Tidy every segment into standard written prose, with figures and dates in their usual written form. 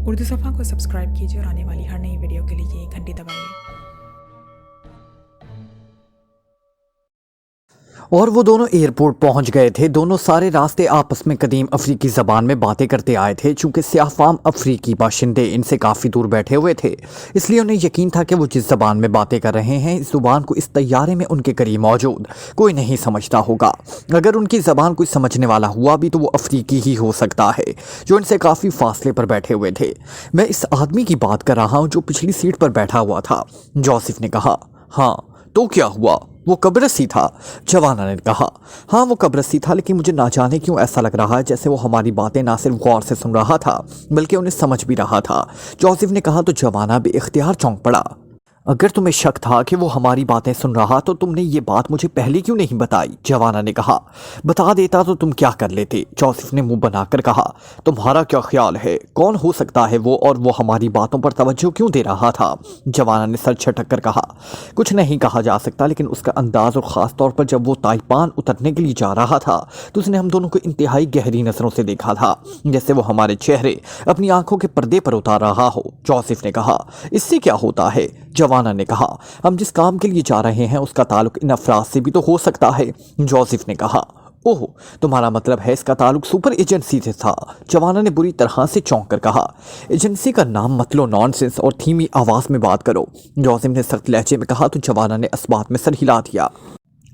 उर्दू सफ़ा को सब्सक्राइब कीजिए और आने वाली हर नई वीडियो के लिए घंटी दबाइए। और वो दोनों एयरपोर्ट पहुंच गए थे। दोनों सारे रास्ते आपस में कदीम अफ्रीकी ज़बान में बातें करते आए थे। चूंकि स्याफ़ाम अफ्रीकी बाशिंदे इनसे काफ़ी दूर बैठे हुए थे, इसलिए उन्हें यकीन था कि वो जिस ज़बान में बातें कर रहे हैं, इस ज़ुबान को इस तैयारे में उनके करीब मौजूद कोई नहीं समझता होगा। अगर उनकी ज़बान कोई समझने वाला हुआ भी तो वो अफ्रीकी ही हो सकता है, जो इनसे काफ़ी फासले पर बैठे हुए थे। मैं इस आदमी की बात कर रहा हूँ जो पिछली सीट पर बैठा हुआ था, जोसेफ ने कहा। हाँ, तो क्या हुआ? वो कब्रसी था, जवाना ने कहा। हाँ, वो कब्रसी था, लेकिन मुझे ना जाने क्यों ऐसा लग रहा है जैसे वो हमारी बातें ना सिर्फ गौर से सुन रहा था बल्कि उन्हें समझ भी रहा था, जोसेफ ने कहा। तो जवाना भी इख्तियार चौंक पड़ा। अगर तुम्हें शक था कि वो हमारी बातें सुन रहा तो तुमने ये बात मुझे पहले क्यों नहीं बताई? जवाना ने कहा। बता देता तो तुम क्या कर लेते? जोसेफ ने मुंह बनाकर कहा। तुम्हारा क्या ख्याल है, कौन हो सकता है वो, और वो हमारी बातों पर तवज्जो क्यों दे रहा था? जवाना ने सर झटक कर कहा। कुछ नहीं कहा जा सकता, लेकिन उसका अंदाज, और ख़ास तौर पर जब वो ताइपान उतरने के लिए जा रहा था तो उसने हम दोनों को इंतहाई गहरी नज़रों से देखा था, जैसे वो हमारे चेहरे अपनी आंखों के पर्दे पर उतार रहा हो। जोसेफ ने कहा। इससे क्या होता है? जवाना ने कहा। हम जिस काम के लिए जा रहे हैं उसका ताल्लुक इन अफराद से भी तो हो सकता है, जोसेफ ने कहा। ओह, तुम्हारा मतलब है इसका ताल्लुक सुपर एजेंसी से था? जवाना ने बुरी तरह से चौंक कर कहा। एजेंसी का नाम मत लो, नॉनसेंस, और धीमी आवाज में बात करो, जोसेफ ने सख्त लहजे में कहा। तो जवाना ने इस्बात में सर हिला दिया।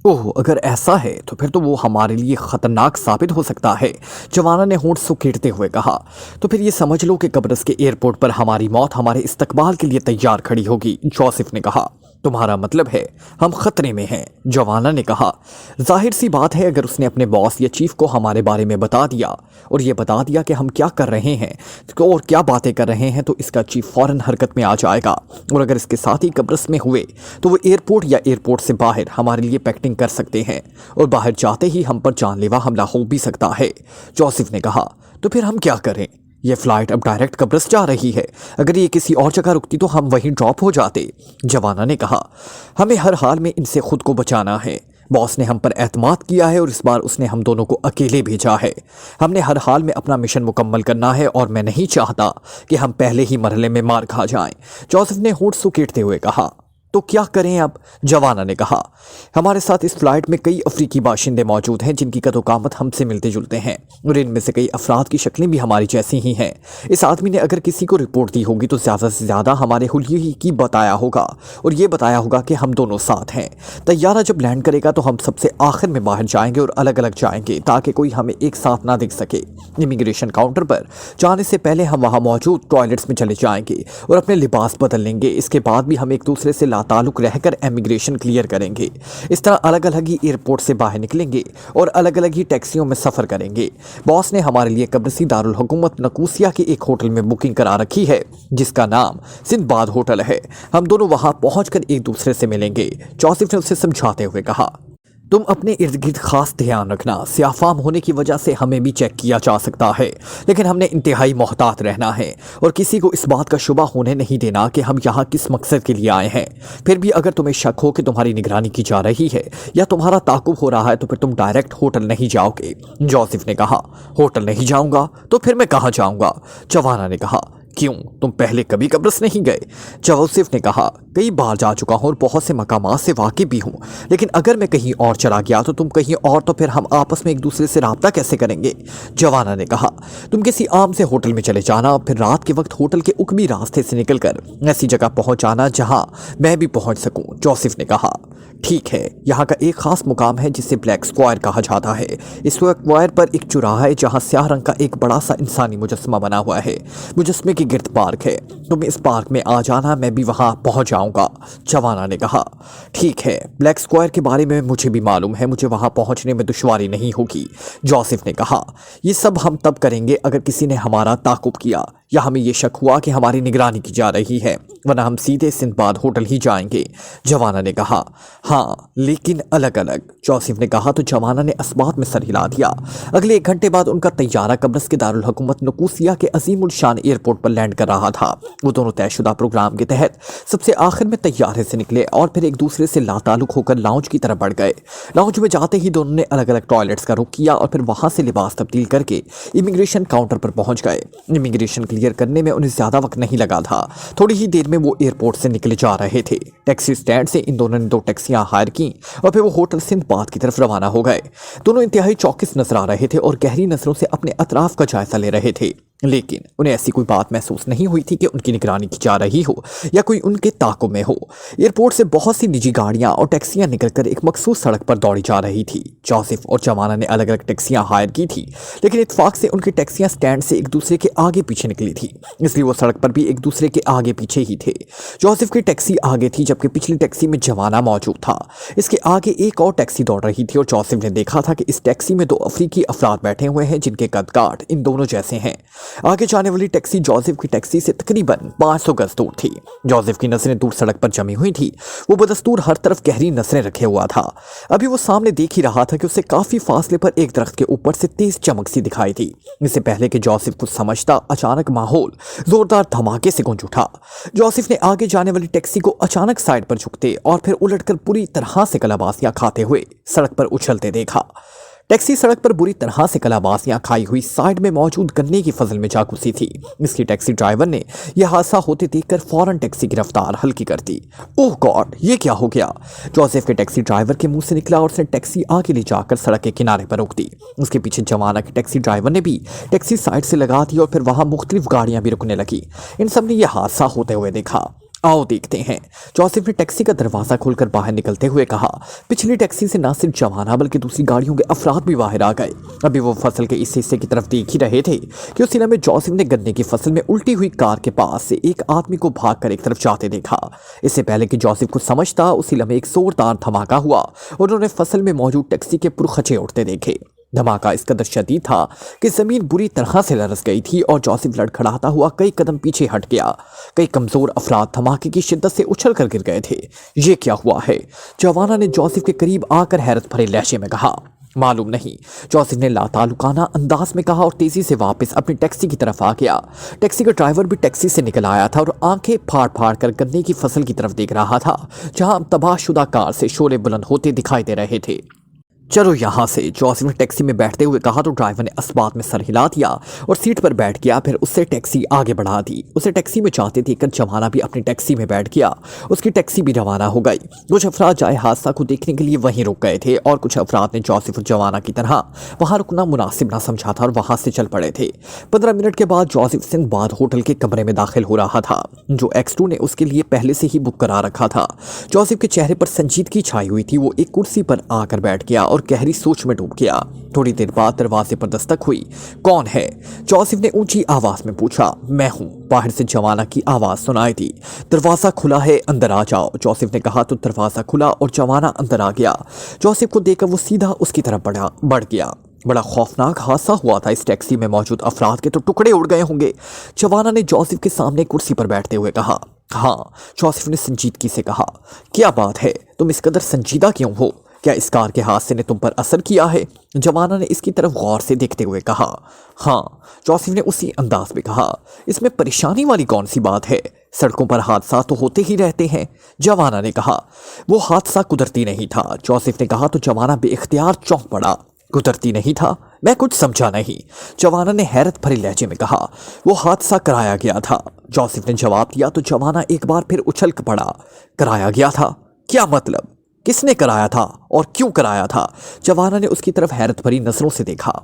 ओह, अगर ऐसा है तो फिर तो वो हमारे लिए खतरनाक साबित हो सकता है, जवाना ने होंठ सुकेड़ते हुए कहा। तो फिर ये समझ लो कि कब्रस के एयरपोर्ट पर हमारी मौत हमारे इस्तकबाल के लिए तैयार खड़ी होगी, जोसेफ ने कहा। तुम्हारा मतलब है हम खतरे में हैं, जवाना ने कहा। जाहिर सी बात है, अगर उसने अपने बॉस या चीफ को हमारे बारे में बता दिया और ये बता दिया कि हम क्या कर रहे हैं और क्या बातें कर रहे हैं, तो इसका चीफ फौरन हरकत में आ जाएगा। और अगर इसके साथ ही कब्रस में हुए तो वो एयरपोर्ट या एयरपोर्ट से बाहर हमारे लिए पैकेटिंग कर सकते हैं, और बाहर जाते ही हम पर जानलेवा हमला हो भी सकता है, जोसेफ ने कहा। तो फिर हम क्या करें? ये फ्लाइट अब डायरेक्ट कब्रस जा रही है, अगर ये किसी और जगह रुकती तो हम वहीं ड्रॉप हो जाते, जवाना ने कहा। हमें हर हाल में इनसे खुद को बचाना है। बॉस ने हम पर एतमाद किया है और इस बार उसने हम दोनों को अकेले भेजा है। हमने हर हाल में अपना मिशन मुकम्मल करना है, और मैं नहीं चाहता कि हम पहले ही मरहले में मार खा जाएं, जोसेफ ने होंठ सुकेड़ते हुए कहा। तो क्या करें अब? जवाना ने कहा। हमारे साथ इस फ्लाइट में कई अफ्रीकी बाशिंदे मौजूद हैं जिनकी कदोकामत हमसे मिलते जुलते हैं, और इनमें से कई अफराद की शक्लें भी हमारी जैसी ही हैं। इस आदमी ने अगर किसी को रिपोर्ट दी होगी तो ज़्यादा से ज़्यादा हमारे हुलिये ही की बताया होगा, और ये बताया होगा कि हम दोनों साथ हैं। तैयारा जब लैंड करेगा तो हम सबसे आखिर में बाहर जाएंगे और अलग अलग जाएंगे, ताकि कोई हमें एक साथ ना देख सके। इमिग्रेशन काउंटर पर जाने से पहले हम वहाँ मौजूद टॉयलेट्स में चले जाएंगे और अपने लिबास बदल लेंगे। इसके बाद भी हम एक दूसरे से ताल्लुक रहकर इमिग्रेशन क्लियर करेंगे। इस तरह अलग अलग ही एयरपोर्ट से बाहर निकलेंगे और अलग अलग ही टैक्सियों में सफ़र करेंगे। बॉस ने हमारे लिए कब्रसी दारुल हुकूमत नकूसिया के एक होटल में बुकिंग करा रखी है, जिसका नाम सिंदबाद होटल है। हम दोनों वहां पहुंचकर एक दूसरे से मिलेंगे, जोसेफ ने उसे समझाते हुए कहा। तुम अपने इर्द गिर्द खास ध्यान रखना। स्याफाम होने की वजह से हमें भी चेक किया जा सकता है, लेकिन हमने इंतहाई मोहतात रहना है और किसी को इस बात का शुबा होने नहीं देना कि हम यहाँ किस मकसद के लिए आए हैं। फिर भी अगर तुम्हें शक हो कि तुम्हारी निगरानी की जा रही है या तुम्हारा ताकुब हो रहा है तो फिर तुम डायरेक्ट होटल नहीं जाओगे, जोसेफ ने कहा। होटल नहीं जाऊँगा तो फिर मैं कहाँ जाऊँगा? जवाना ने कहा। क्यों, तुम पहले कभी कब्रस नहीं गए? जोसेफ ने कहा। कई बार जा चुका हूँ और बहुत से मकामात से वाकिफ भी हूँ, लेकिन अगर मैं कहीं और चला गया तो तुम कहीं और, तो फिर हम आपस में एक दूसरे से राब्ता कैसे करेंगे? जवाना ने कहा। तुम किसी आम से होटल में चले जाना, फिर रात के वक्त होटल के उकबी रास्ते से निकलकर ऐसी जगह पहुँच जाना जहाँ मैं भी पहुँच सकूँ, जोसेफ ने कहा। ठीक है, यहाँ का एक खास मुकाम है जिसे ब्लैक स्क्वायर कहा जाता है। इस स्क्वायर पर एक चौराहा है जहाँ स्याह रंग का एक बड़ा सा इंसानी मुजस्मा बना हुआ है। मुजस्मे के गिर्द पार्क है, तुम इस पार्क में आ जाना, मैं भी वहाँ पहुँच जाऊँगा, जवाना ने कहा। ठीक है, ब्लैक स्क्वायर के बारे में मुझे भी मालूम है, मुझे वहाँ पहुँचने में दुश्वारी नहीं होगी, जोसेफ ने कहा। ये सब हम तब करेंगे अगर किसी ने हमारा ताकुब किया या हमें ये शक हुआ कि हमारी निगरानी की जा रही है, वरना हम सीधे सिंदबाद होटल ही जाएंगे, जवाना ने कहा। हाँ, लेकिन अलग अलग, जोसेफ ने कहा। तो जवाना ने इस्बात में सर हिला दिया। अगले 1 घंटे बाद उनका तैयारा कब्रस के दारुल हुकूमत नकूसिया के अजीमुल शान एयरपोर्ट पर लैंड कर रहा था। वो दोनों तयशुदा प्रोग्राम के तहत सबसे आखिर में तैयारे से निकले और फिर एक दूसरे से लाताल्लुक होकर लाउंज की तरफ बढ़ गए। लाउंज में जाते ही दोनों ने अलग अलग टॉयलेट्स का रुख किया और फिर वहां से लिबास तब्दील करके इमिग्रेशन काउंटर पर पहुंच गए। इमिग्रेशन के क्लियर करने में उन्हें ज़्यादा वक्त नहीं लगा था। थोड़ी ही देर में वो एयरपोर्ट से निकले जा रहे थे। टैक्सी स्टैंड से इन दोनों ने 2 टैक्सियां हायर की और फिर वो होटल सिंदबाद की तरफ रवाना हो गए। दोनों इंतहाई चौकस नजर आ रहे थे और गहरी नजरों से अपने अतराफ का जायजा ले रहे थे, लेकिन उन्हें ऐसी कोई बात महसूस नहीं हुई थी कि उनकी निगरानी की जा रही हो या कोई उनके ताक़ुब में हो। एयरपोर्ट से बहुत सी निजी गाड़ियां और टैक्सियां निकलकर एक मखसूस सड़क पर दौड़ी जा रही थी। जोसेफ और जवाना ने अलग अलग टैक्सियां हायर की थी, लेकिन इत्तेफाक से उनकी टैक्सियां स्टैंड से एक दूसरे के आगे पीछे निकली थी, इसलिए वो सड़क पर भी एक दूसरे के आगे पीछे ही थे। जोसेफ की टैक्सी आगे थी जबकि पिछली टैक्सी में जवाना मौजूद था। इसके आगे एक और टैक्सी दौड़ रही थी और जोसेफ ने देखा था कि इस टैक्सी में 2 अफ्रीकी अफराद बैठे हुए हैं जिनके कद-काठ इन दोनों जैसे हैं। आगे जाने वाली टैक्सी जोसेफ की टैक्सी से तकरीबन 500 गज दूर थी। जोसेफ की नजरें दूर सड़क पर जमी हुई थी। वो बदस्तूर हर तरफ गहरी नजरें रखे हुआ था। अभी वो सामने देख ही रहा था कि उसे काफी फासले पर एक दरख्त के ऊपर से तेज चमक सी दिखाई थी। इससे पहले कि जोसेफ कुछ समझता, अचानक माहौल जोरदार धमाके से गूंज उठा। जोसेफ ने आगे जाने वाली टैक्सी को अचानक साइड पर झुकते और फिर उलटकर पूरी तरह से कलाबाजियां खाते हुए सड़क पर उछलते देखा। टैक्सी सड़क पर बुरी तरह से कलाबाजियां खाई हुई साइड में मौजूद गन्ने की फसल में जा घुसी थी। इसकी टैक्सी ड्राइवर ने यह हादसा होते देखकर फौरन टैक्सी की रफ्तार हल्की कर दी। ओह गॉड, ये क्या हो गया? जोसेफ के टैक्सी ड्राइवर के मुंह से निकला और उसने टैक्सी आगे ले जाकर सड़क के किनारे पर रोक दी। उसके पीछे जवाना के टैक्सी ड्राइवर ने भी टैक्सी साइड से लगा दी और फिर वहां मुख्तलिफ गाड़ियां भी रुकने लगी। इन सब ने यह हादसा होते हुए देखा। आओ देखते हैं, जोसेफ ने टैक्सी का दरवाजा खोलकर बाहर निकलते हुए कहा। पिछली टैक्सी से न सिर्फ जवाना बल्कि दूसरी गाड़ियों के अफराद भी बाहर आ गए। अभी वो फसल के इस हिस्से की तरफ देख ही रहे थे कि उस में जोसेफ ने गन्ने की फसल में उल्टी हुई कार के पास से एक आदमी को भागकर एक तरफ जाते देखा। इससे पहले कि जोसेफ कुछ समझता, उसी लम्हे एक जोरदार धमाका हुआ और उन्होंने फसल में मौजूद टैक्सी के पुरखचे उड़ते देखे। धमाका इस कदर शदीद था कि जमीन बुरी तरह से लरस गई थी और जोसेफ लड़खड़ाता हुआ कई कदम पीछे हट गया। कई कमजोर अफराद धमाके की शिद्दत से उछल कर गिर गए थे। ये क्या हुआ है? जवाना ने जोसेफ के करीब आकर हैरत भरे लहजे में कहा। मालूम नहीं, जोसेफ ने लातालुकाना अंदाज में कहा और तेजी से वापस अपनी टैक्सी की तरफ आ गया। टैक्सी का ड्राइवर भी टैक्सी से निकल आया था और आंखें फाड़ फाड़ कर गन्ने की फसल की तरफ देख रहा था, जहां तबाहशुदा कार से शोले बुलंद होते दिखाई दे रहे थे। चलो यहाँ से, जोसेफ ने टैक्सी में बैठते हुए कहा तो ड्राइवर ने अस्बात में सर हिला दिया और सीट पर बैठ गया। फिर उससे टैक्सी आगे बढ़ा दी। उसे टैक्सी में जाते देखकर जवाना भी अपनी टैक्सी में बैठ गया। उसकी टैक्सी भी रवाना हो गई। कुछ अफराद जाए हादसा को देखने के लिए वहीं रुक गए थे और कुछ अफराद ने जोसेफ और जवाना की तरह वहाँ रुकना मुनासिब ना समझा था और वहाँ से चल पड़े थे। 15 मिनट के बाद जोसेफ सिंदबाद होटल के कमरे में दाखिल हो रहा था, जो X2 ने उसके लिए पहले से ही बुक करा रखा था। जोसेफ के चेहरे पर संजीदगी छाई हुई थी। वो एक कुर्सी पर आकर बैठ गया और गहरी सोच में डूब गया। थोड़ी देर बाद दरवाजे पर दस्तक हुई। कौन है? जोसेफ ने ऊंची आवाज में पूछा। मैं हूं, बाहर से जवाना की आवाज सुनाई दी। दरवाजा खुला है, अंदर आ जाओ, जोसेफ ने कहा तो दरवाजा खुला और जवाना अंदर आ गया। जोसेफ को देखकर वो सीधा उसकी तरफ बढ़ गया। बड़ा खौफनाक हादसा हुआ था। इस टैक्सी में मौजूद अफराद के तो टुकड़े उड़ गए होंगे, जवाना ने जोसेफ के सामने कुर्सी पर बैठते हुए कहा। हाँ, जोसेफ ने संजीदगी से कहा। क्या बात है, तुम इस कदर संजीदा क्यों हो? क्या इस कार के हादसे ने तुम पर असर किया है? जवाना ने इसकी तरफ गौर से देखते हुए कहा। हाँ, जोसेफ ने उसी अंदाज में कहा। इसमें परेशानी वाली कौन सी बात है? सड़कों पर हादसा तो होते ही रहते हैं, जवाना ने कहा। वो हादसा कुदरती नहीं था, जोसेफ ने कहा तो जवाना बेइख्तियार चौंक पड़ा। कुदरती नहीं था? मैं कुछ समझा नहीं, जवाना ने हैरत भरे लहजे में कहा। वो हादसा कराया गया था, जोसेफ ने जवाब दिया तो जवाना एक बार फिर उछल पड़ा। कराया गया था? क्या मतलब? किसने कराया था और क्यों कराया था? जवाना ने उसकी तरफ हैरत भरी नजरों से देखा।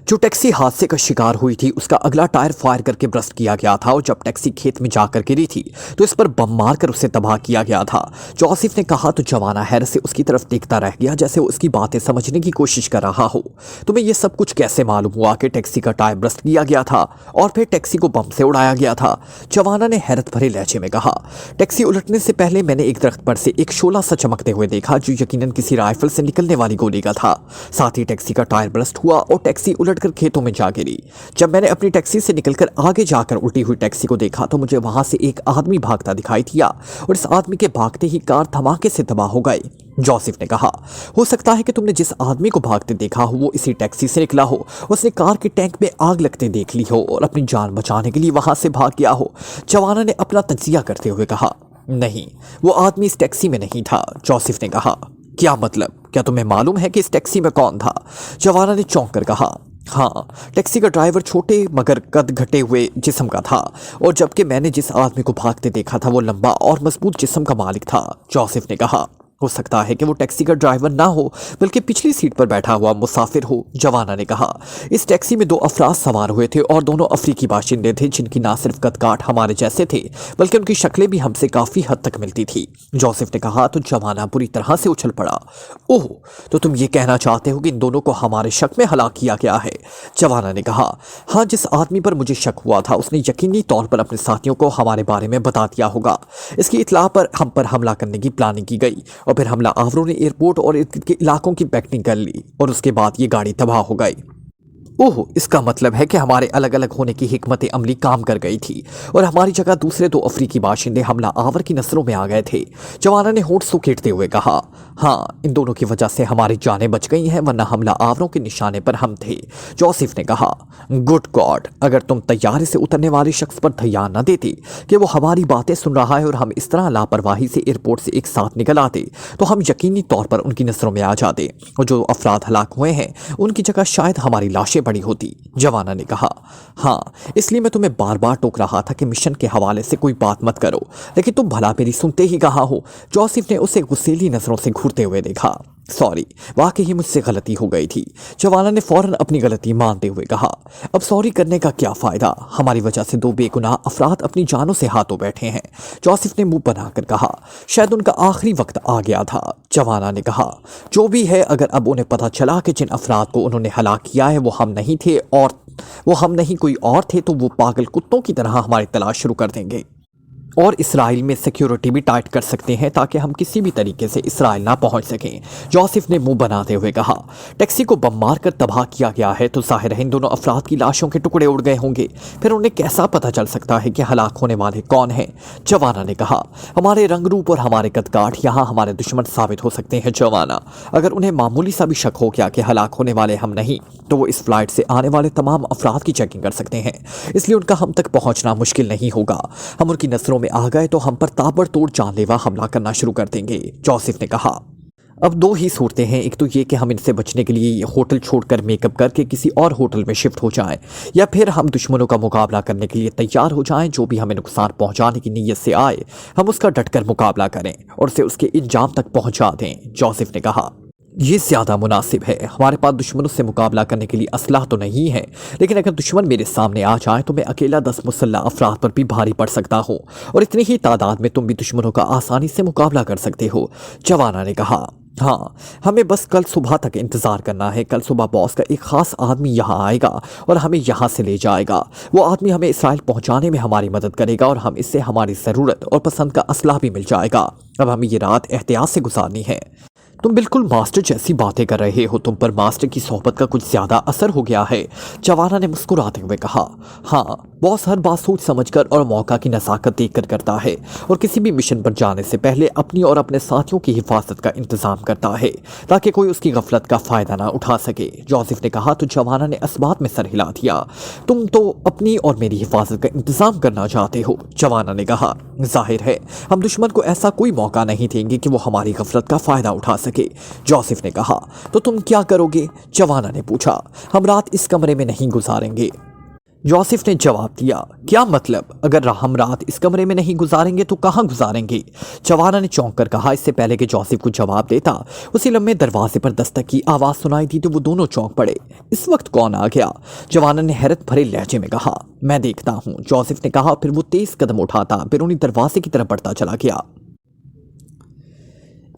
जो टैक्सी हादसे का शिकार हुई थी उसका अगला टायर फायर करके ब्रस्ट किया गया था और जब टैक्सी खेत में जाकर गिरी थी तो इस पर बम मारकर उसे तबाह किया गया था। जोसेफ ने कहा तो जवाना हैरत से उसकी तरफ देखता रह गया, जैसे वो उसकी बातें समझने की कोशिश कर रहा हो। तुम्हें यह सब कुछ कैसे मालूम हुआ कि टैक्सी का टायर ब्रस्ट किया गया था और फिर टैक्सी को बम से उड़ाया गया था? जवाना ने हैरत भरे लहजे में कहा। टैक्सी उलटने से पहले मैंने एक दरख्त पर से एक शोला सा चमकते हुए देखा जो यकीनन किसी राइफल से निकलने वाली गोली का था। साथ ही टैक्सी का टायर ब्रस्ट हुआ और टैक्सी कर खेतों में जा गिरी। जब मैंने अपनी टैक्सी से निकलकर आगे जाकर उल्टी हुई टैक्सी को देखा तो मुझे वहां से एक आदमी भागता दिखाई दिया और इस आदमी के भागते ही कार धमाके से तबाह हो गई। जोसेफ ने कहा, हो सकता है कि तुमने जिस आदमी को भागते देखा हो वो इसी टैक्सी से निकला हो। उसने कार के टैंक में आग लगते देख ली हो और अपनी जान बचाने के लिए वहां से भाग गया हो। जवाना ने अपना तजिया करते हुए कहा। नहीं, वो आदमी इस टैक्सी में नहीं था, जोसेफ ने कहा। क्या मतलब? क्या तुम्हें मालूम है कि इस टैक्सी में कौन था? जवाना ने चौंक कर कहा। हाँ, टैक्सी का ड्राइवर छोटे मगर कद घटे हुए जिस्म का था और जबकि मैंने जिस आदमी को भागते देखा था वो लंबा और मजबूत जिस्म का मालिक था। जोसेफ ने कहा, हो सकता है कि वो टैक्सी का ड्राइवर ना हो बल्कि पिछली सीट पर बैठा हुआ मुसाफिर हो, जवाना ने कहा। इस टैक्सी में 2 अफराद सवार हुए थे और दोनों अफ्रीकी बाशिंदे थे जिनकी ना सिर्फ कदकाठ हमारे जैसे थे बल्कि उनकी शक्लें भी हमसे काफी हद तक मिलती थी। जोसेफ ने कहा तो जवाना बुरी तरह से उछल पड़ा। ओह, तो तुम ये कहना चाहते हो कि इन दोनों को हमारे शक में हलाक किया गया है? जवाना ने कहा, हाँ, जिस आदमी पर मुझे शक हुआ था उसने यकीनी तौर पर अपने साथियों को हमारे बारे में बता दिया होगा। इसकी इत्ला पर हम पर हमला करने की प्लानिंग की गई और फिर हमला आवरों ने एयरपोर्ट और इर्द के इलाकों की पैकिंग कर ली और उसके बाद ये गाड़ी तबाह हो गई। ओह, इसका मतलब है कि हमारे अलग अलग होने की हिकमत अमली काम कर गई थी और हमारी जगह दूसरे 2 अफ्रीकी बाशिंदे हमला आवर की नजरों में आ गए थे। जवाना ने होंठ सुकेटते हुए कहा, हाँ, इन दोनों की वजह से हमारी जानें बच गई हैं वरना हमला आवरों के निशाने पर हम थे। जोसेफ ने कहा, गुड गॉड, अगर तुम तैयारी से उतरने वाले शख्स पर ध्यान न देते कि वो हमारी बातें सुन रहा है और हम इस तरह लापरवाही से एयरपोर्ट से एक साथ निकल आते तो हम यकीनी तौर पर उनकी नजरों में आ जाते और जो अफराद हलाक हुए हैं उनकी जगह शायद हमारी लाशें पड़ी होती। जवाना ने कहा, हाँ, इसलिए मैं तुम्हें बार बार टोक रहा था कि मिशन के हवाले से कोई बात मत करो, लेकिन तुम भला मेरी सुनते ही कहा हो। जोसेफ ने उसे गुस्सेली नजरों से घूरते हुए देखा। सॉरी, वाकई ही मुझसे गलती हो गई थी। जवाना ने फौरन अपनी गलती मानते हुए कहा, अब सॉरी करने का क्या फायदा, हमारी वजह से 2 बेगुनाह अफराद अपनी जानों से हाथों बैठे हैं। जोसेफ ने मुंह बनाकर कहा, शायद उनका आखिरी वक्त आ गया था। जवाना ने कहा, जो भी है, अगर अब उन्हें पता चला कि जिन अफराद को उन्होंने हलाक किया है वो हम नहीं थे और वो हम नहीं कोई और थे तो वो पागल कुत्तों की तरह हमारी तलाश शुरू कर देंगे और इसराइल में सिक्योरिटी भी टाइट कर सकते हैं ताकि हम किसी भी तरीके से इसराइल ना पहुंच सकें। जोसेफ ने मुंह बनाते हुए कहा, टैक्सी को बम मार कर तबाह किया गया है तो जाहिर है इन दोनों अफराद की लाशों के टुकड़े उड़ गए होंगे, फिर उन्हें कैसा पता चल सकता है कि हलाक होने वाले कौन हैं? जवाना ने कहा, हमारे रंग रूप और हमारे कदकाठ यहाँ हमारे दुश्मन साबित हो सकते हैं। जवाना, अगर उन्हें मामूली सा भी शक हो गया कि हलाक होने वाले हम नहीं तो वो इस फ्लाइट से आने वाले तमाम अफराद की चेकिंग कर सकते हैं, इसलिए उनका हम तक पहुंचना मुश्किल नहीं होगा। हम उनकी नजरों में आ गए तो हम पर ताबड़तोड़ जानलेवा हमला करना शुरू कर देंगे। जोसेफ ने कहा, अब 2 ही सूरतें हैं, एक तो ये कि हम इनसे बचने के लिए ये होटल छोड़कर मेकअप करके किसी और होटल में शिफ्ट हो जाएं, या फिर हम दुश्मनों का मुकाबला करने के लिए तैयार हो जाएं। जो भी हमें नुकसान पहुंचाने की नीयत से आए हम उसका डटकर मुकाबला करें और उसे उसके इंजाम तक पहुंचा दें। जोसेफ ने कहा, ये ज्यादा मुनासिब है। हमारे पास दुश्मनों से मुकाबला करने के लिए असलाह तो नहीं है, लेकिन अगर दुश्मन मेरे सामने आ जाए तो मैं अकेला 10 मुसल्ला अफराद पर भी भारी पड़ सकता हूँ और इतनी ही तादाद में तुम भी दुश्मनों का आसानी से मुकाबला कर सकते हो। जवाना ने कहा, हाँ, हमें बस कल सुबह तक इंतजार करना है। कल सुबह बॉस का एक खास आदमी यहाँ आएगा और हमें यहाँ से ले जाएगा। वो आदमी हमें इसराइल पहुँचाने में हमारी मदद करेगा और हम इससे हमारी ज़रूरत और पसंद का असलाह भी मिल जाएगा। अब हमें ये रात एहतियात से गुजारनी है। तुम बिल्कुल मास्टर जैसी बातें कर रहे हो, तुम पर मास्टर की सोहबत का कुछ ज्यादा असर हो गया है। जवाना ने मुस्कुराते हुए कहा, हाँ, बॉस हर बात सोच समझकर और मौका की नज़ाकत देखकर करता है और किसी भी मिशन पर जाने से पहले अपनी और अपने साथियों की हिफाजत का इंतजाम करता है ताकि कोई उसकी गफलत का फायदा ना उठा सके। जोसेफ ने कहा तो जवाना ने असबात में सर हिला दिया। तुम तो अपनी और मेरी हिफाजत का इंतजाम करना चाहते हो। जवाना ने कहा, जाहिर है हम दुश्मन को ऐसा कोई मौका नहीं देंगे कि वो हमारी गफलत का फायदा उठा सके। जोसेफ ने कहा, तो तुम क्या करोगे? जवाना ने पूछा। हम रात इस कमरे में नहीं गुजारेंगे। जोसेफ ने जवाब दिया, क्या मतलब? अगर हम रात इस कमरे में नहीं गुजारेंगे तो कहाँ गुजारेंगे? जवाना ने चौंक कर कहा। इससे पहले कि जोसेफ को जवाब देता उसी लम्हे दरवाजे पर दस्तक की आवाज़ सुनाई दी तो वो दोनों चौंक पड़े। इस वक्त कौन आ गया? जवाना ने हैरत भरे लहजे में कहा, मैं देखता हूँ। जोसेफ ने कहा, फिर वो तेज कदम उठाता फिर उन्हीं दरवाजे की तरफ बढ़ता चला गया।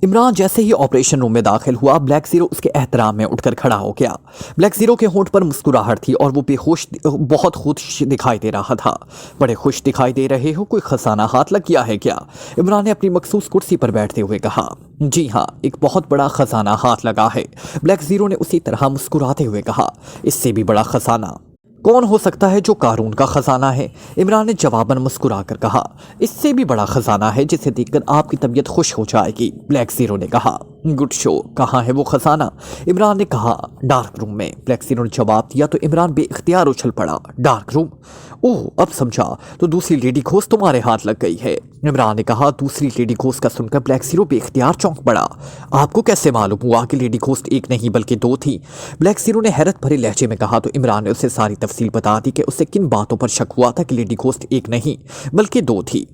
इमरान जैसे ही ऑपरेशन रूम में दाखिल हुआ, ब्लैक जीरो उसके एहतराम में उठकर खड़ा हो गया। ब्लैक जीरो के होंठ पर मुस्कुराहट थी और वो बेहोश बहुत खुश दिखाई दे रहा था। बड़े खुश दिखाई दे रहे हो, कोई खजाना हाथ लग गया है क्या? इमरान ने अपनी मखसूस कुर्सी पर बैठते हुए कहा। जी हाँ, एक बहुत बड़ा खजाना हाथ लगा है। ब्लैक जीरो ने उसी तरह मुस्कुराते हुए कहा, इससे भी बड़ा खजाना। कौन हो सकता है जो कारून का खजाना है? इमरान ने जवाबन मुस्कुरा कर कहा, इससे भी बड़ा खजाना है जिसे देखकर आपकी तबीयत खुश हो जाएगी। ब्लैक ज़ीरो ने कहा, गुड शो, कहाँ है वो खजाना? इमरान ने कहा, डार्क रूम में। ब्लैक ज़ीरो ने जवाब दिया तो इमरान बेइख्तियार उछल पड़ा, डार्क रूम? ओह, अब समझा, तो दूसरी लेडी घोस्ट तुम्हारे हाथ लग गई है। इमरान ने कहा, दूसरी लेडी घोस्ट का सुनकर ब्लैक ज़ीरो बेइख्तियार चौंक पड़ा। आपको कैसे मालूम हुआ कि लेडी घोस्ट एक नहीं बल्कि दो थी? ब्लैक ज़ीरो ने हैरत भरे लहजे में कहा तो इमरान ने उसे सारी तफसील बता दी कि उसे किन बातों पर शक हुआ था कि लेडी घोस्ट एक नहीं बल्कि दो थी।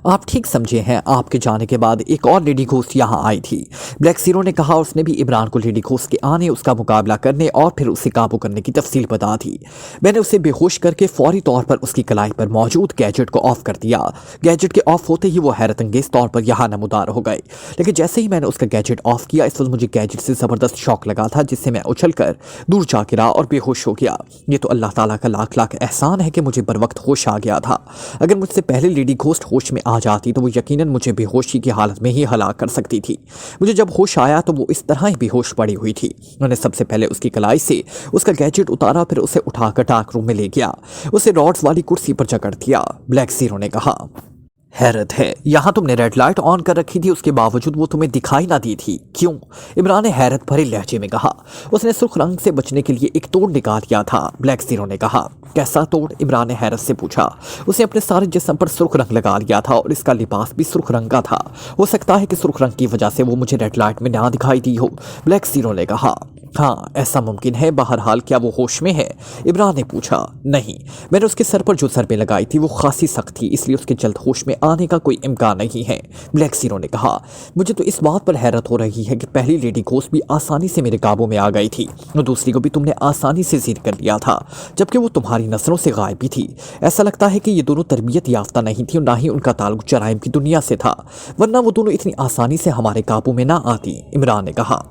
आप ठीक समझे हैं, आपके जाने के बाद एक और लेडी घोस्ट यहाँ आई थी। ब्लैक ज़ीरो ने कहा। उसने भी इमरान को लेडी घोस्ट के आने, उसका मुकाबला करने और फिर उसे काबू करने की तफसील बता दी। मैंने उसे बेहोश करके फौरी तौर पर उसकी कलाई पर मौजूद गैजेट को ऑफ कर दिया। गैजेट के ऑफ होते ही वो हैरत अंगेज तौर पर यहाँ नमूदार हो गए, लेकिन जैसे ही मैंने उसका गैजेट ऑफ किया, इस वक्त मुझे गैजेट से ज़बरदस्त शौक लगा था, जिससे मैं उछल कर दूर जा गिरा और बेहोश हो गया। ये तो अल्लाह ताला का लाख लाख एहसान है कि मुझे बर वक्त होश आ गया था। अगर मुझसे पहले लेडी घोस्ट होश में आ जाती तो वो यकीनन मुझे बेहोशी की हालत में ही हलाक कर सकती थी। मुझे जब होश आया तो वो इस तरह ही बेहोश पड़ी हुई थी। मैंने सबसे पहले उसकी कलाई से उसका गैजेट उतारा, फिर उसे उठाकर डार्क रूम में ले गया, उसे रॉड्स वाली कुर्सी पर जकड़ दिया। ब्लैक ज़ीरो ने कहा, हैरत है, यहाँ तुमने रेड लाइट ऑन कर रखी थी, उसके बावजूद वो तुम्हें दिखाई ना दी थी, क्यों? इमरान ने हैरत भरे लहजे में कहा। उसने सुर्ख रंग से बचने के लिए एक तोड़ निकाल दिया था। ब्लैक ज़ीरो ने कहा, कैसा तोड़? इमरान ने हैरत से पूछा। उसने अपने सारे जिस्म पर सुर्ख रंग लगा लिया था और इसका लिबास भी सुर्ख रंग का था। हो सकता है कि सुर्ख रंग की वजह से वो मुझे रेड लाइट में ना दिखाई दी हो। ब्लैक ज़ीरो ने कहा, हाँ, ऐसा मुमकिन है। बहरहाल क्या वो होश में है? इमरान ने पूछा। नहीं, मैंने उसके सर पर जो ज़रबें लगाई थी वो खासी सख्त थी, इसलिए उसके जल्द होश में आने का कोई इम्कान नहीं है। ब्लैक ज़ीरो ने कहा, मुझे तो इस बात पर हैरत हो रही है कि पहली लेडी घोस्ट भी आसानी से मेरे काबू में आ गई थी और दूसरी को भी तुमने आसानी से ज़ीर कर लिया था, जबकि वो तुम्हारी नज़रों से गायब भी थी। ऐसा लगता है कि ये दोनों तरबियत याफ्ता नहीं थी और ना ही उनका ताल्लुक जराइम की दुनिया से था, वरना वो दोनों इतनी आसानी से हमारे काबू में ना आती। इमरान ने कहा,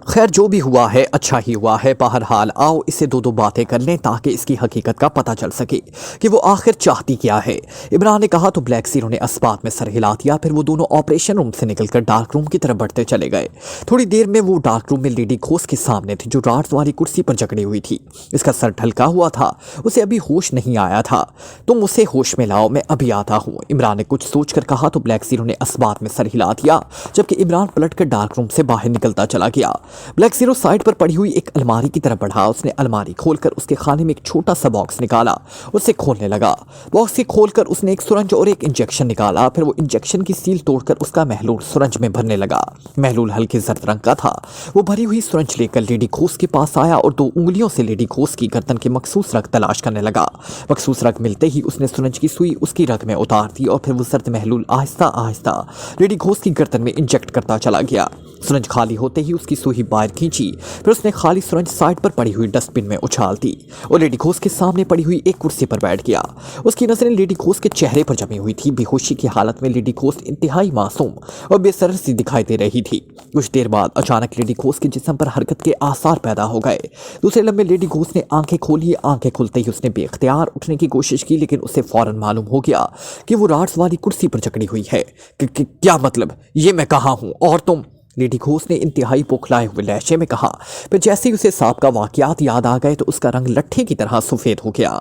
खैर जो भी हुआ है अच्छा ही हुआ है। बहरहाल आओ इससे दो दो बातें कर लें ताकि इसकी हकीकत का पता चल सके कि वो आखिर चाहती क्या है। इमरान ने कहा तो ब्लैक ज़ीरो ने अस्बात में सर हिला दिया। फिर वो दोनों ऑपरेशन रूम से निकलकर डार्क रूम की तरफ बढ़ते चले गए। थोड़ी देर में वो डार्क रूम में लेडी घोस्ट के सामने थी जो राड्स वाली कुर्सी पर जकड़ी हुई थी। इसका सर ढलका हुआ था, उसे अभी होश नहीं आया था। तुम उसे होश में लाओ, मैं अभी आता हूँ, इमरान ने कुछ सोच कर कहा तो ब्लैक ज़ीरो ने अस्बात में सर हिला दिया, जबकि इमरान पलट कर डार्क रूम से बाहर निकलता चला गया। ब्लैक ज़ीरो साइड पर पड़ी हुई एक अलमारी की तरफ बढ़ा। उसने अलमारी खोलकर उसके खाने में एक छोटा सा बॉक्स निकाला, उसे खोलने लगा। बॉक्स के खोलकर उसने एक सुरंज और एक इंजेक्शन निकाला। फिर वो इंजेक्शन की सील तोड़कर उसका महलूल सुरंज में भरने लगा। महलूल हल्के जर्द रंग का था। वो भरी हुई सुरंज लेकर लेडी घोस्ट के पास आया और दो उंगलियों से लेडी घोस्ट की गर्दन के मखसूस रग तलाश करने लगा। मखसूस रग मिलते ही उसने सुरंज की सुई उसकी रग में उतार दी और फिर वो जर्द महलूल आहिस्ता आहिस्ता लेडी घोस्ट की गर्दन में इंजेक्ट करता चला गया। सुरंज खाली होते ही उसकी सुई बाहर खींची। फिर उसने खाली सुरंज साइड पर पड़ी हुई डस्टबिन में उछाल दी और लेडी घोस्ट के सामने पड़ी हुई एक कुर्सी पर बैठ गया। उसकी नजरें लेडी घोस्ट के चेहरे पर जमी हुई थी। बेहोशी की हालत में लेडी घोस्ट इंतहाई मासूम और बेसर सी दिखाई दे रही थी। कुछ देर बाद अचानक लेडी घोस्ट के जिस्म पर हरकत के आसार पैदा हो गए। दूसरे लम्हे लेडी घोस्ट ने आंखें खोली। आंखें खुलते ही उसने बेख्तियार उठने की कोशिश की, लेकिन उसे फौरन मालूम हो गया कि वो राड्स वाली कुर्सी पर जकड़ी हुई है। क्या मतलब? ये मैं कहाँ हूँ और तुम? लेडी घोस्ट ने इंतहाई बौखलाए हुए लहजे में कहा। फिर जैसे ही उसे सांप का वाकयात याद आ गए तो उसका रंग लट्ठे की तरह सफ़ेद हो गया।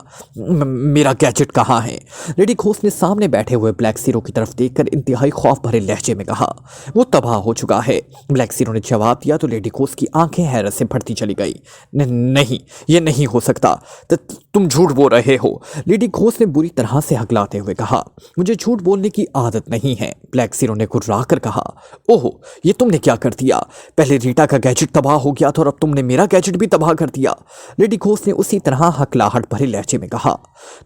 मेरा गैजेट कहाँ है? लेडी घोस्ट ने सामने बैठे हुए ब्लैक ज़ीरो की तरफ देखकर इंतहाई खौफ भरे लहजे में कहा। वो तबाह हो चुका है, ब्लैक ज़ीरो ने जवाब दिया तो लेडी घोस्ट की आंखें हैरत से भरती चली गई। नहीं, ये नहीं हो सकता, तुम झूठ बोल रहे हो, लेडी घोस्ट ने बुरी तरह से हकलाते हुए कहा। मुझे झूठ बोलने की आदत नहीं है, ब्लैक ज़ीरो ने गुर्रा कर कहा। ओह, ये तुमने क्या कर दिया? पहले रीटा का गैजेट तबाह हो गया था और अब तुमने मेरा गैजेट भी तबाह कर दिया, लेडी घोस्ट ने उसी तरह हकलाहट भरे लहजे में कहा।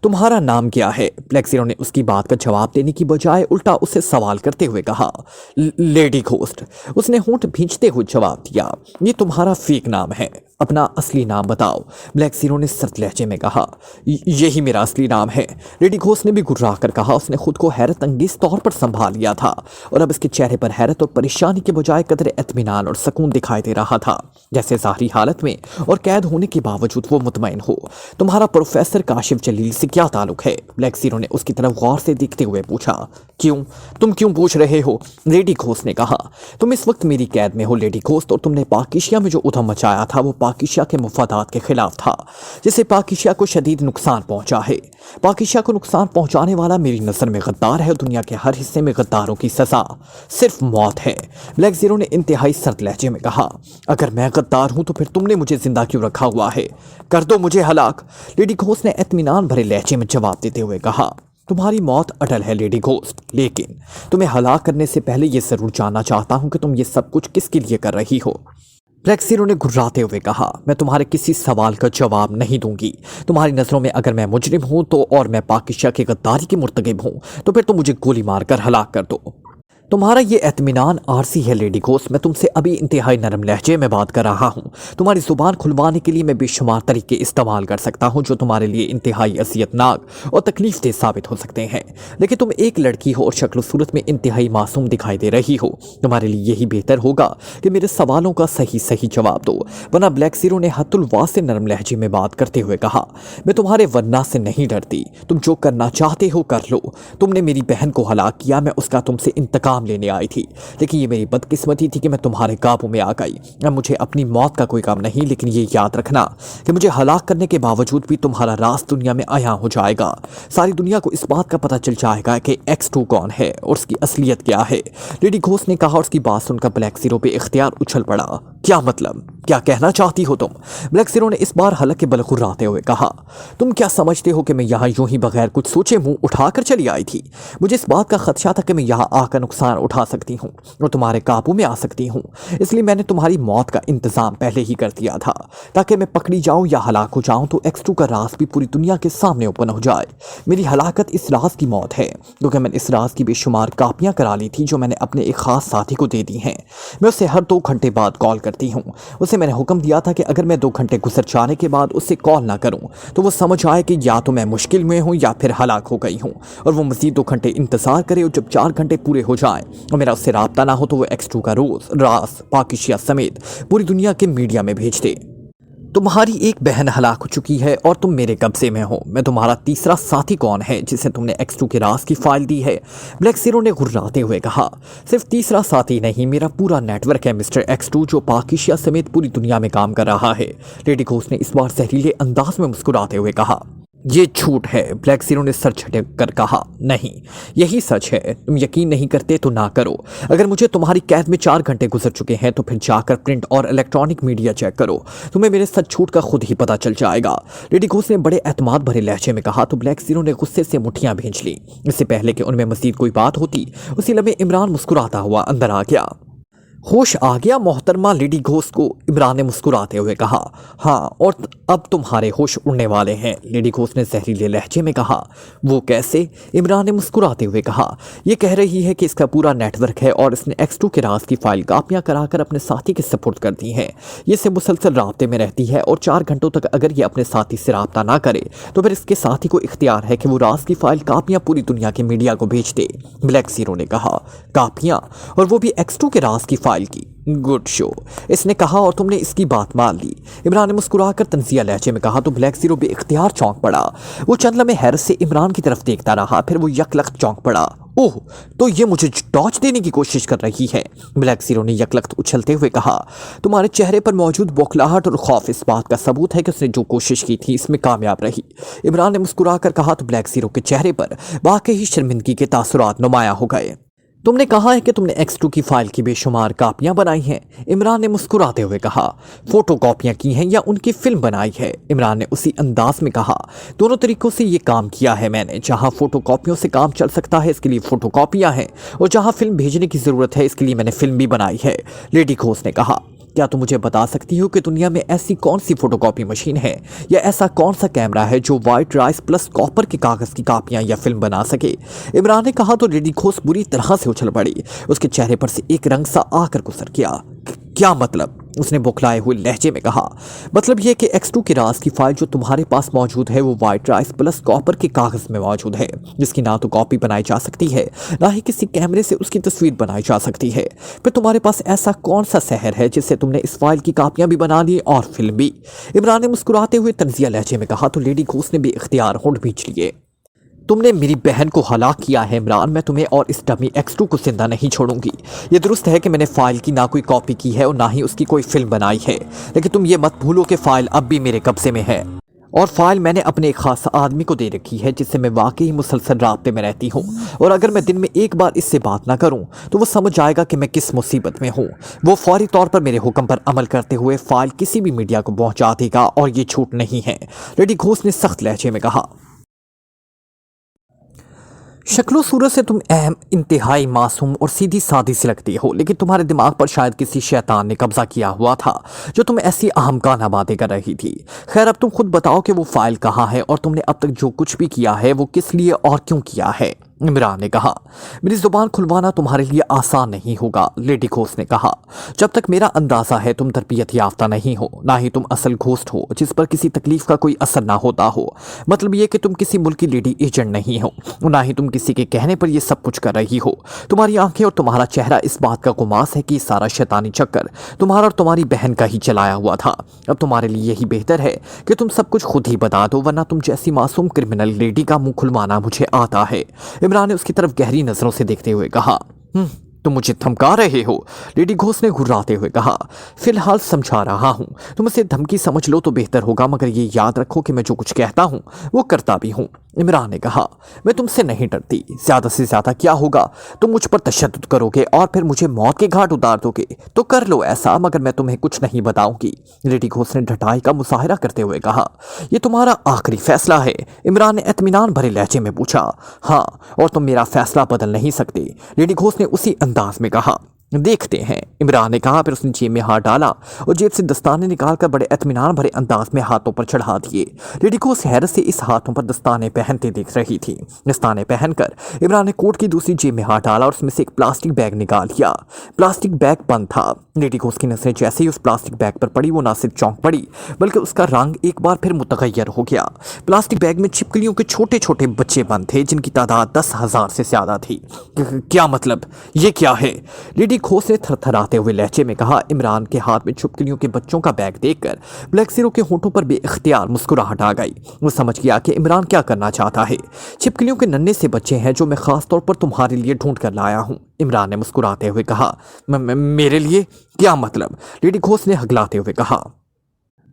तुम्हारा नाम क्या है? ब्लैक ज़ीरो ने उसकी बात का जवाब देने की बजाय उल्टा उससे सवाल करते हुए कहा। लेडी घोस्ट, उसने होंठ भींचते हुए जवाब दिया। ये तुम्हारा फेक नाम है, अपना असली नाम बताओ, ब्लैक ज़ीरो ने सर्द लहजे में कहा। यही मेरा असली नाम है, लेडी घोस्ट ने भी गुर्रा कर कहा। उसने खुद को हैरत अंगेज तौर पर संभाल लिया था और अब इसके चेहरे पर हैरत और परेशानी के बजाय कदर इत्मीनान और सुकून दिखाई दे रहा था, जैसे ज़ाहरी हालत में और कैद होने के बावजूद वो मुतमईन हो। तुम्हारा प्रोफेसर काशिफ जलील से क्या ताल्लुक है? ब्लैक ज़ीरो ने उसकी तरफ गौर से देखते हुए पूछा। क्यों? तुम क्यों पूछ रहे हो? लेडी घोस्ट ने कहा। तुम इस वक्त मेरी कैद में हो लेडी घोस्ट, और तुमने पाकिशिया में जो उधम मचाया था वो पाकिशा के मुफादात के खिलाफ था, जिससे पाकिशा को शदीद नुकसान पहुंचा है। पाकिशा को नुकसान पहुंचाने वाला मेरी नज़र में गद्दार है और दुनिया के हर हिस्से में गद्दारों की सज़ा सिर्फ मौत है। ब्लैक ज़ीरो ने इंतहाई सर्द लहजे में कहा, अगर मैं गद्दार हूं तो फिर तुमने मुझे जिंदा क्यों रखा हुआ है? कर दो मुझे हलाक, लेडी घोस्ट ने इत्मीनान भरे लहजे में जवाब देते हुए कहा। तुम्हारी मौत अटल है लेडी घोस्ट, लेकिन तुम्हें हलाक करने से पहले ये ज़रूर जानना चाहता हूं कि तुम ये सब कुछ किसके लिए कर रही हो। ब्लैक ज़ीरो ने घुर्राते हुए कहा, मैं तुम्हारे किसी सवाल का जवाब नहीं दूंगी। तुम्हारी नज़रों में अगर मैं मुजरिम हूं तो और मैं पाकिशा की गद्दारी की मुर्तकिब हूं तो फिर तुम मुझे गोली मारकर हलाक कर दो। तुम्हारा ये इत्मीनान आरसी है लेडी घोस्ट, मैं तुमसे अभी इंतहाई नरम लहजे में बात कर रहा हूँ। तुम्हारी ज़ुबान खुलवाने के लिए मैं बेशुमार तरीके इस्तेमाल कर सकता हूँ जो तुम्हारे लिए इंतहाई अज़ियतनाक और तकलीफ देह साबित हो सकते हैं, लेकिन तुम एक लड़की हो और शक्ल सूरत में इंतहाई मासूम दिखाई दे रही हो। तुम्हारे लिए यही बेहतर होगा कि मेरे सवालों का सही जवाब दो, वरना ब्लैक ज़ीरो ने हत्तुल वासे नरम लहजे में बात करते हुए कहा, मैं तुम्हारे वरना से नहीं डरती। तुम जो करना चाहते हो कर लो। तुमने मेरी बहन को हलाक किया, मैं उसका तुमसे इंतकाम लेने आई थी, लेकिन ये मेरी बदकिस्मती थी कि मैं तुम्हारे काबू में आ गई। अब मुझे अपनी मौत का कोई काम नहीं, लेकिन ये याद रखना कि मुझे हलाक करने के बावजूद भी तुम्हारा राज दुनिया में आया हो जाएगा। सारी दुनिया को इस बात का पता चल जाएगा कि X2 कौन है और उसकी असलियत क्या है। लेडी घोस्ट ने कहा और उसकी बात सुनकर ब्लैक ज़ीरो पे इख्तियार उछल पड़ा। क्या मतलब, क्या कहना चाहती हो तुम? ब्लैक ज़ीरो ने इस बार हलक के बल खुर्राते हुए कहा, तुम क्या समझते हो कि मैं यहाँ यूं ही बगैर कुछ सोचे मुंह उठाकर चली आई थी? मुझे इस बात का खदशा था कि मैं यहाँ आकर नुकसान उठा सकती हूँ और तुम्हारे काबू में आ सकती हूँ, इसलिए मैंने तुम्हारी मौत का इंतजाम पहले ही कर दिया था ताकि मैं पकड़ी जाऊँ या हलाक हो जाऊँ तो X2 का राज भी पूरी दुनिया के सामने ओपन हो जाए। मेरी हलाकत इस राज की मौत है क्योंकि मैंने इस राज की बेशुमार कापियाँ करा ली थी जो मैंने अपने एक ख़ास साथी को दे दी हैं। मैं उसे हर 2 घंटे बाद कॉल करती हूँ। उसे मैंने हुक्म दिया था कि अगर मैं 2 घंटे गुजर जाने के बाद उससे कॉल ना करूं तो वो समझ आए कि या तो मैं मुश्किल में हूं या फिर हलाक हो गई हूं, और वो मज़ीद 2 घंटे इंतज़ार करे और जब 4 घंटे पूरे हो जाएं और मेरा उससे राब्ता ना हो तो वो X2 का राज पाकिशा समेत पूरी दुनिया के मीडिया में भेज दे। तुम्हारी एक बहन हलाक हो चुकी है और तुम मेरे कब्जे में हो। मैं तुम्हारा तीसरा साथी कौन है जिसे तुमने X2 के राज की फाइल दी है? ब्लैक ज़ीरो ने घुर्राते हुए कहा, सिर्फ तीसरा साथी नहीं, मेरा पूरा नेटवर्क है मिस्टर X2 जो पाकिशा समेत पूरी दुनिया में काम कर रहा है। लेडी घोस्ट ने इस बार जहरीले अंदाज में मुस्कुराते हुए कहा, ये झूठ है। ब्लैक ज़ीरो ने सर झटक कर कहा, नहीं यही सच है। तुम यकीन नहीं करते तो ना करो। अगर मुझे तुम्हारी कैद में 4 घंटे गुजर चुके हैं तो फिर जाकर प्रिंट और इलेक्ट्रॉनिक मीडिया चेक करो, तुम्हें मेरे सच झूठ का खुद ही पता चल जाएगा। लेडी घोस्ट ने बड़े एतमाद भरे लहजे में कहा तो ब्लैक ज़ीरो ने गुस्से से मुठ्ठियां भींच ली। इससे पहले कि उनमें मज़ीद कोई बात होती उसी लम्हे इमरान मुस्कुराता हुआ अंदर आ गया। होश आ गया मोहतरमा? लेडी घोस्ट को इमरान ने मुस्कुराते हुए कहा। हाँ, और अब तुम्हारे होश उड़ने वाले हैं, लेडी घोस्ट ने जहरीले लहजे में कहा। वो कैसे? इमरान ने मुस्कुराते हुए कहा। ये कह रही है कि इसका पूरा नेटवर्क है और इसने X2 के राज की फाइल कापियाँ कराकर अपने साथी के सपुर्द कर दी हैं। ये से मुसलसल राब्ते में रहती है और 4 घंटों तक अगर ये अपने साथी से राब्ता ना करे तो फिर इसके साथी को इख्तियार है कि वो राज की फाइल कापियाँ पूरी दुनिया के मीडिया को भेज दे। ब्लैक ज़ीरो ने कहा, कापियाँ? और वो भी X2 के राज की फाइल की? गुड शो, इसने कहा, और तुमने इसकी बात मान ली। इमरान ने मुस्कुराकर तंजिया लहजे में कहा तो ब्लैक ज़ीरो बेइख्तियार चौंक पड़ा। वो चंद लम्हे हैरत से इमरान की तरफ देखता रहा, फिर वो यकलख्त चौंक पड़ा। ओह, तो ये मुझे टॉर्च देने की कोशिश कर रही है? ब्लैक ज़ीरो ने यकलख्त उछलते हुए कहा। तुम्हारे चेहरे पर मौजूद बौखलाहट और खौफ इस बात का सबूत है कि उसने जो कोशिश की थी इसमें कामयाब रही। इमरान ने मुस्कुराकर कहा तो ब्लैक ज़ीरो के चेहरे पर वाकई ही शर्मिंदगी के तासुरात नुमायां हो गए। तुमने कहा है कि तुमने X2 की फाइल की बेशुमार कापियां बनाई हैं। इमरान ने मुस्कुराते हुए कहा। फोटो कॉपियां की हैं या उनकी फिल्म बनाई है? इमरान ने उसी अंदाज में कहा। दोनों तरीकों से ये काम किया है मैंने। जहां फोटो कॉपियों से काम चल सकता है इसके लिए फोटो कॉपियां हैं, और जहां फिल्म भेजने की ज़रूरत है इसके लिए मैंने फिल्म भी बनाई है, लेडी घोस्ट ने कहा। क्या तुम मुझे बता सकती हो कि दुनिया में ऐसी कौन सी फोटोकॉपी मशीन है या ऐसा कौन सा कैमरा है जो वाइट राइस प्लस कॉपर के कागज़ की कापियां या फिल्म बना सके? इमरान ने कहा तो लेडी घोस्ट बुरी तरह से उछल पड़ी। उसके चेहरे पर से एक रंग सा आकर गुजर गया। क्या मतलब? उसने बौखलाए हुए लहजे में कहा। मतलब यह कि X2 के राज की फाइल जो तुम्हारे पास मौजूद है वो वाइट राइस प्लस कॉपर के कागज़ में मौजूद है, जिसकी ना तो कॉपी बनाई जा सकती है ना ही किसी कैमरे से उसकी तस्वीर बनाई जा सकती है। फिर तुम्हारे पास ऐसा कौन सा शहर है जिससे तुमने इस फाइल की कापियां भी बना ली और फिल्म भी? इमरान ने मुस्कुराते हुए तंजिया लहजे में कहा तो लेडी घोस्ट ने भी इख्तियार होंठ भींच लिए। तुमने मेरी बहन को हलाक किया है इमरान। मैं तुम्हें और इस डमी X2 को जिंदा नहीं छोड़ूंगी। ये दुरुस्त है कि मैंने फाइल की ना कोई कॉपी की है और ना ही उसकी कोई फिल्म बनाई है, लेकिन तुम ये मत भूलो कि फाइल अब भी मेरे कब्जे में है और फाइल मैंने अपने एक खास आदमी को दे रखी है जिससे मैं वाकई मुसलसल राब्ते में रहती हूँ। और अगर मैं दिन में एक बार इससे बात ना करूँ तो वो समझ जाएगा कि मैं किस मुसीबत में हूँ। वो फौरी तौर पर मेरे हुक्म पर अमल करते हुए फाइल किसी भी मीडिया को पहुँचा देगा और ये झूठ नहीं है, लेडी घोष ने सख्त लहजे में कहा। शक्लो सूरत से तुम अहम, इंतहाई मासूम और सीधी सादी सी लगती हो, लेकिन तुम्हारे दिमाग पर शायद किसी शैतान ने कब्जा किया हुआ था जो तुम ऐसी अहमकाना बातें कर रही थी। खैर अब तुम खुद बताओ कि वो फाइल कहाँ है और तुमने अब तक जो कुछ भी किया है वो किस लिए और क्यों किया है, इमरान ने कहा। मेरी जुबान खुलवाना तुम्हारे लिए आसान नहीं होगा, लेडी घोष ने कहा। जब तक मेरा अंदाजा है तुम तरबियत याफ्ता नहीं हो, ना ही तुम असल घोस्ट हो जिस पर किसी तकलीफ का कोई असर ना होता हो। मतलब ये कि तुम किसी मुल्क की लेडी एजेंट नहीं हो, ना ही तुम किसी के कहने पर ये सब कुछ कर रही हो। तुम्हारी आंखें और तुम्हारा चेहरा इस बात का गुमास है कि सारा शैतानी चक्कर तुम्हारा और तुम्हारी बहन का ही चलाया हुआ था। अब तुम्हारे लिए यही बेहतर है कि तुम सब कुछ खुद ही बता दो, वरना तुम जैसी मासूम क्रिमिनल लेडी का मुंह खुलवाना मुझे आता है। इमरान ने उसकी तरफ गहरी नजरों से देखते हुए कहा। तुम मुझे धमका रहे हो, लेडी घोष ने घुर्राते हुए कहा। फिलहाल समझा रहा हूं, तुम इसे धमकी समझ लो तो बेहतर होगा, मगर ये याद रखो कि मैं जो कुछ कहता हूं वो करता भी हूं, इमरान ने कहा। मैं तुमसे नहीं डरती, ज्यादा से ज्यादा क्या होगा, तुम मुझ पर तशद्दुद करोगे और फिर मुझे मौत के घाट उतार दोगे तो कर लो ऐसा, मगर मैं तुम्हें कुछ नहीं बताऊंगी, लेडी घोष ने ढटाई का मुजाहरा करते हुए कहा। ये तुम्हारा आखिरी फैसला है, इमरान ने इत्मीनान भरे लहजे में पूछा। हाँ, और तुम मेरा फैसला बदल नहीं सकते, लेडी घोष ने उसी अंदाज में कहा। देखते हैं, इमरान ने कहा। फिर उसने जेब में हाथ डाला और जेब से दस्ताने निकालकर बड़े इत्मीनान भरे अंदाज में हाथों पर चढ़ा दिए। लेडी घोष हैरत से इस हाथों पर दस्ताने पहनते दिख रही थी। दस्ताने पहनकर इमरान ने कोट की दूसरी जेब में हाथ डाला और उसमें से एक प्लास्टिक बैग निकाल लिया। प्लास्टिक बैग बंद था। लेडी घोष की नजरें जैसे ही उस प्लास्टिक बैग पर पड़ी वो ना सिर्फ चौंक पड़ी बल्कि उसका रंग एक बार फिर मुतगय्यर हो गया। प्लास्टिक बैग में छिपकलियों के छोटे छोटे बच्चे बंद थे जिनकी तादाद 10,000 से ज्यादा थी। क्या मतलब, ये क्या है, लेडी घोष ने थरथराते हुए लहजे में कहा। इमरान के हाथ में छिपकलियों के बच्चों का बैग देखकर ब्लैक ज़ीरो के होठों पर बेइख्तियार मुस्कुराहट आ गई। वो समझ गया कि इमरान क्या करना चाहता है। छिपकलियों के नन्हे से बच्चे हैं जो मैं खास तौर पर तुम्हारे लिए ढूंढ कर लाया हूँ, इमरान ने मुस्कुराते हुए कहा। मेरे लिए क्या मतलब, लेडी घोष ने हगलाते हुए कहा।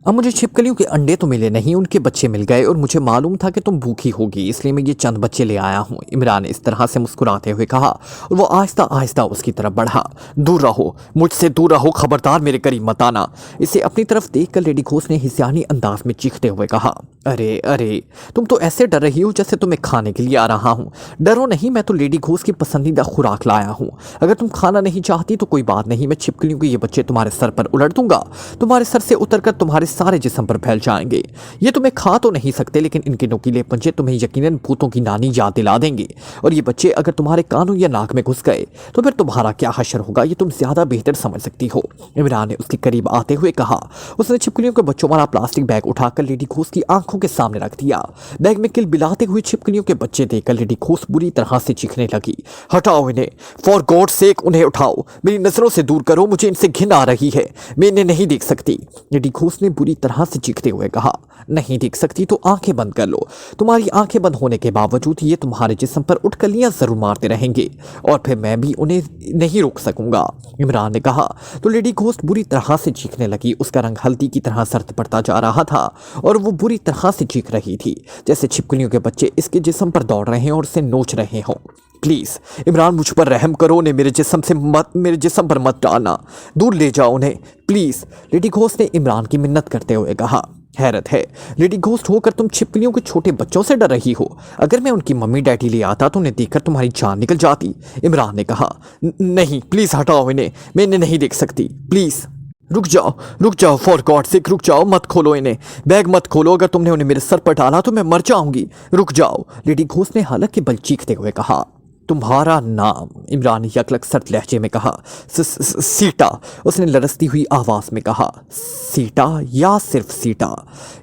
अब मुझे छिपकलियों के अंडे तो मिले नहीं, उनके बच्चे मिल गए और मुझे मालूम था कि तुम भूखी होगी, इसलिए मैं ये चंद बच्चे ले आया हूँ, इमरान ने इस तरह से मुस्कुराते हुए कहा और वो आहिस्ता आहिस्ता उसकी तरफ बढ़ा। दूर रहो, मुझसे दूर रहो, खबरदार मेरे करीब मत आना, इसे अपनी तरफ देखकर लेडी घोष ने हिस्यानी अंदाज में चीखते हुए कहा। अरे अरे, तुम तो ऐसे डर रही हो जैसे तुम्हें खाने के लिए आ रहा हूँ। डरो नहीं, मैं तो लेडी घोष की पसंदीदा खुराक लाया हूँ। अगर तुम खाना नहीं चाहती तो कोई बात नहीं, मैं छिपकलियों के ये बच्चे तुम्हारे सर पर उलट दूंगा, तुम्हारे सर से उतरकर तुम्हारे सारे जिस्म पर फैल जाएंगे। ये तुम्हें खा तो नहीं सकते, लेकिन इनके नुकीले पंजे तुम्हें यकीनन भूतों की नानी याद दिला देंगे, और ये बच्चे अगर तुम्हारे कानों या नाक में घुस गए तो फिर तुम्हारा क्या हशर होगा, ये तुम ज्यादा बेहतर समझ सकती हो, इमरान ने उसके करीब आते हुए कहा। उसने छिपकलियों के बच्चों वाला प्लास्टिक बैग उठाकर लेडी घोष की आंखों के सामने रख दिया। बैग में किलबिलाते हुए छिपकलियों के बच्चे देखकर लेडी घोष बुरी तरह से चीखने लगी। हटाओ इन्हें, फॉर गॉड सेक उन्हें उठाओ, मेरी नजरों से दूर करो, मुझे इनसे घिन आ रही है, मैं इन्हें नहीं देख सकती, लेडी घोष ने बुरी तरह से चीखते हुए कहा। नहीं देख सकती तो आंखें बंद कर लो, तुम्हारी आंखें बंद होने के बावजूद ये तुम्हारे जिस्म पर उठकलियां जरूर मारते रहेंगे और फिर मैं भी उन्हें नहीं रोक सकूंगा, इमरान ने कहा। तो लेडी घोष बुरी तरह से चीखने लगी। उसका रंग हल्दी की तरह सर्द पड़ता जा रहा था और वो बुरी तरह से चीख रही थी जैसे छिपकलियों के बच्चे इसके जिस्म पर दौड़ रहे हैं और उसे नोच रहे हों। प्लीज़ इमरान, मुझ पर रहम करो, उन्हें मेरे जिस्म पर मत डालना, दूर ले जाओ उन्हें प्लीज़, लेडी घोष ने इमरान की मिन्नत करते हुए कहा। हैरत है, लेडी घोस्ट होकर तुम छिपकलियों के छोटे बच्चों से डर रही हो। अगर मैं उनकी मम्मी डैडी ले आता तो उन्हें देखकर तुम्हारी जान निकल जाती, इमरान ने कहा। नहीं, प्लीज़ हटाओ इन्हें, मैं इन्हें नहीं देख सकती, प्लीज़ रुक जाओ, फॉर गॉड सेक रुक जाओ, मत खोलो इन्हें, बैग मत खोलो, अगर तुमने उन्हें मेरे सर पर डाला तो मैं मर जाऊंगी, रुक जाओ, लेडी घोष ने हालांकि बल चीखते हुए कहा। तुम्हारा नाम? इमरान ने यकलक सर्द लहजे में कहा। सीटा, उसने लरसती हुई आवाज़ में कहा। सीटा या सिर्फ सीटा?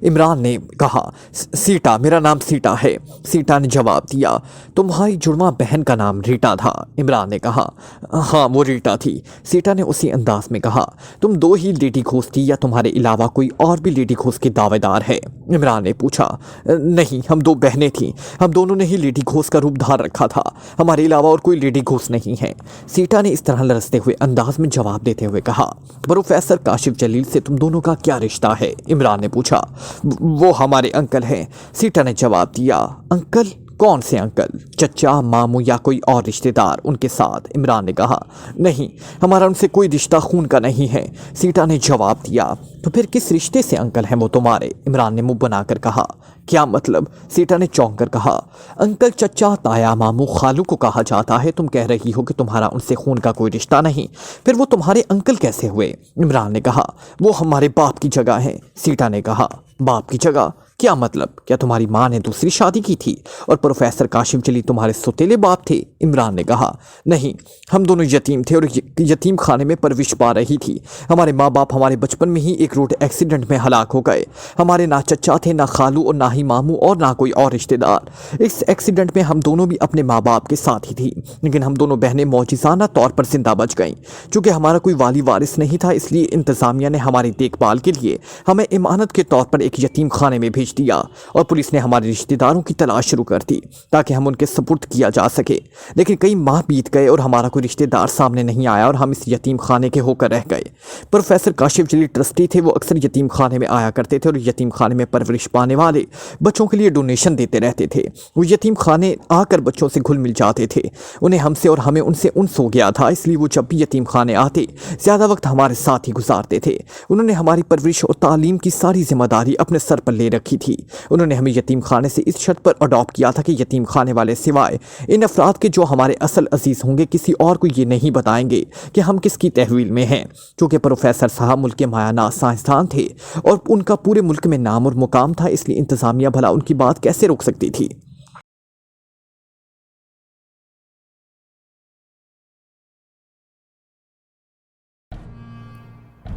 इमरान ने कहा। सीटा, मेरा नाम सीटा है, सीटा ने जवाब दिया। तुम्हारी जुड़वा बहन का नाम रीटा था? इमरान ने कहा। हाँ, वो रीटा थी, सीटा ने उसी अंदाज में कहा। तुम दो ही लेडी घोष थी या तुम्हारे अलावा कोई और भी लेडी घोष के दावेदार है? इमरान ने पूछा। नहीं, हम दो बहनें थीं, हम दोनों ने ही लेडी घोष का रूप धार रखा था, हमारे अलावा और कोई लेडी घोष नहीं है, सीटा ने इस तरह लरसते हुए अंदाज में जवाब देते हुए कहा। प्रोफेसर काशिफ जलील से तुम दोनों का क्या रिश्ता है? इमरान ने पूछा। वो हमारे अंकल हैं, सीटा ने जवाब दिया। अंकल? कौन से अंकल? चचा, मामू या कोई और रिश्तेदार उनके साथ? इमरान ने कहा। नहीं, हमारा उनसे कोई रिश्ता खून का नहीं है, सीटा ने जवाब दिया। तो फिर किस रिश्ते से अंकल हैं वो तुम्हारे? इमरान ने मुंह बनाकर कहा। क्या मतलब? सीटा ने चौंक कर कहा। अंकल चचा, ताया, मामू, खालू को कहा जाता है, तुम कह रही हो कि तुम्हारा उनसे खून का कोई रिश्ता नहीं, फिर वो तुम्हारे अंकल कैसे हुए? इमरान ने कहा। वो हमारे बाप की जगह है, सीटा ने कहा। बाप की जगह? क्या मतलब? क्या तुम्हारी माँ ने दूसरी शादी की थी और प्रोफेसर काशिफ जलील तुम्हारे सौतेले बाप थे? इमरान ने कहा। नहीं, हम दोनों यतीम थे और यतीम खाने में परवरिश पा रही थी। हमारे माँ बाप हमारे बचपन में ही एक रोड एक्सीडेंट में हलाक हो गए। हमारे ना चचा थे, ना खालू और ना ही मामू और ना कोई और रिश्तेदार। इस एक्सीडेंट में हम दोनों भी अपने माँ बाप के साथ ही थी, लेकिन हम दोनों बहनें मौजिज़ाना तौर पर जिंदा बच गईं। चूँकि हमारा कोई वाली वारिस नहीं था, इसलिए इंतज़ामिया ने हमारी देखभाल के लिए हमें इमानत के तौर पर एक यतीम खाने में भेज दिया और पुलिस ने हमारे रिश्तेदारों की तलाश शुरू कर दी ताकि हम उनके सुपुर्द किया जा सके। लेकिन कई माह बीत गए और हमारा कोई रिश्तेदार सामने नहीं आया और हम इस यतीम खाने के होकर रह गए। प्रोफेसर काशिफ जलील ट्रस्टी थे, वो अक्सर यतीम खाने में आया करते थे और यतीम खाने में परवरिश पाने वाले बच्चों के लिए डोनेशन देते रहते थे। वो यतीम खाने आकर बच्चों से घुल मिल जाते थे, उन्हें हमसे और हमें उनसे उनस हो गया था, इसलिए वो जब भी यतीम खाने आते ज़्यादा वक्त हमारे साथ ही गुजारते थे। उन्होंने हमारी परवरिश और तालीम की सारी जिम्मेदारी अपने सर पर ले रखी थी। उन्होंने हमें यतीम खाने से इस शर्त पर अडॉप्ट किया था कि यतीम खाने वाले सिवाय इन अफराद के जो हमारे असल अजीज़ होंगे किसी और को ये नहीं बताएंगे कि हम किसकी तहवील में हैं। क्योंकि प्रोफेसर साहब मुल्क के मायानाज साइंसदान थे और उनका पूरे मुल्क में नाम और मुकाम था, इसलिए इंतज़ामिया भला उनकी बात कैसे रोक सकती थी?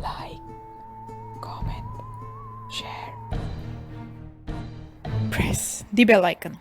Like, comment, share, press the bell icon.